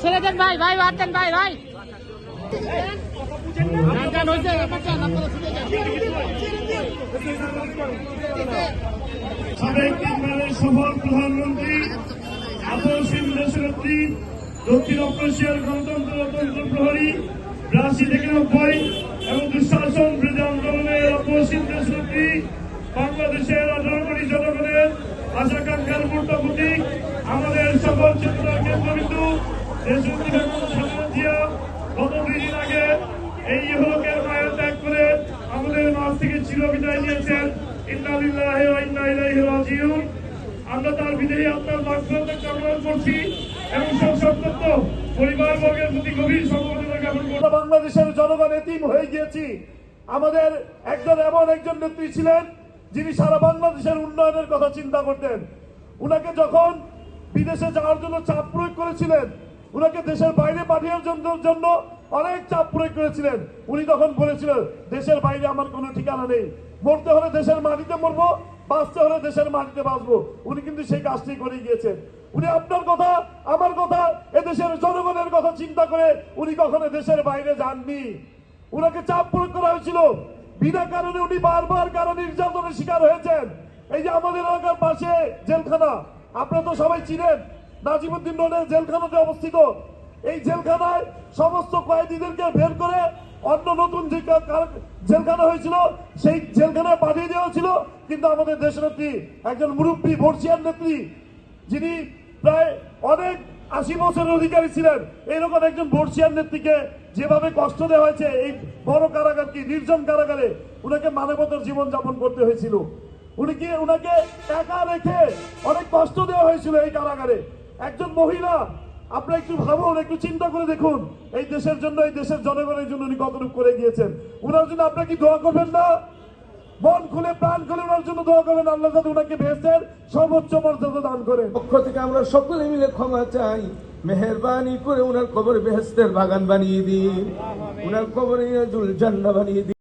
ছেড়ে দেন ভাই, ভাই বাদ দেন ভাই, ভাই সাবেক তিনবারের সফল প্রধানমন্ত্রী আপসীন দেশনেত্রী দক্ষিণ এশিয়ার গণতন্ত্র প্রহরী ৮২ থেকে ৯০ এবং দুঃশাসন বিরোধী আন্দোলনের আপসীন দেশনেত্রী বাংলাদেশের ১৮ কোটি জনগণের আশাকাঙ্ক্ষার মূর্ত প্রতীক আমাদের সকল চেতনার কেন্দ্রবিন্দু দেশনেত্রী বেগম খালেদা জিয়া গত ২ দিন আগে এই ইহলোকের মায়া ত্যাগ করে আমাদের মাঝ থেকে চিরবিদায় নিয়েছেন। ইন্না লিল্লাহি ওয়া ইন্না ইলাইহি রাজিউন। আমরা তার বিদেহী আত্মার মাগফিরাত কামনা করছি এবং সংসপ্ত পরিবারবর্গের প্রতি গভীর সমবেদনা জ্ঞাপন করছি। বাংলাদেশের জনগণ এতিম হয়ে গিয়েছি। আমাদের এমন একজন নেত্রী ছিলেন যিনি সারা বাংলাদেশের উন্নয়নের কথা চিন্তা করতেন। উনাকে যখন বিদেশে যাওয়ার জন্য চাপ প্রয়োগ করেছিলেন, উনাকে দেশের বাইরে পাঠানোর জন্য অনেক চাপ প্রয়োগ করেছিলেন। উনি তখন বলেছিলেন দেশের বাইরে আমার কোনো ঠিকানা নেই, মরতে হলে দেশের মাটিতে মরবো, বাঁচতে হলে দেশের মাটিতে বাঁচবো। উনি কিন্তু সেই কাজটি করে গিয়েছেন। উনি আপনার কথা, আমার কথা, এদেশের জনগণের কথা চিন্তা করে উনি কখনো দেশের বাইরে যাননি। উনাকে চাপ প্রয়োগ করা হয়েছিল, বিনা কারণে উনি বারবার কারণ নির্যাতনের শিকার হয়েছেন। এই যে আমাদের এলাকার পাশে জেলখানা, আপনারা তো সবাই চিনেন, নাজিমুদ্দিন রোডের জেলখানাতে অবস্থিত। এই জেলখানায় সমস্ত কয়েদিদেরকে বের করে অন্য নতুন যে জেলখানা হয়েছিল সেই জেলখানায় পাঠিয়ে দেওয়া ছিল। কিন্তু আমাদের দেশনেত্রী একজন মুরব্বী বর্ষিয়ান নেত্রী, যিনি প্রায় অনেক ৮০ বছরের অধিকারী ছিলেন, এইরকম একজন বর্ষিয়ান নেত্রীকে যেভাবে কষ্ট দেওয়া হয়েছে এই বড় কারাগার, কি নির্জন কারাগারে উনাকে মানবতার জীবনযাপন করতে হয়েছিল। উনাকে একা রেখে অনেক কষ্ট দেওয়া হয়েছিল এই কারাগারে। একজন মহিলা, আপনারা একটু ভাবুন, একটু চিন্তা করে দেখুন, এই দেশের জন্য, এই দেশের জনগণের জন্য উনি কতটুকু করে গিয়েছেন। উনার জন্য আপনারা কি দোয়া করবেন না? মন খুলে প্রাণ খুলে ওনার জন্য দোয়া করবেন, আল্লাহ যাতে উনাকে বেহেশতের সর্বোচ্চ মর্যাদা দান করেন। পক্ষ থেকে আমরা সকলে মিলে ক্ষমা চাই, মেহেরবানি করে উনার কবর বেহেশতের বাগান বানিয়ে দিন, উনার কবরে জান্নাত বানিয়ে দিন।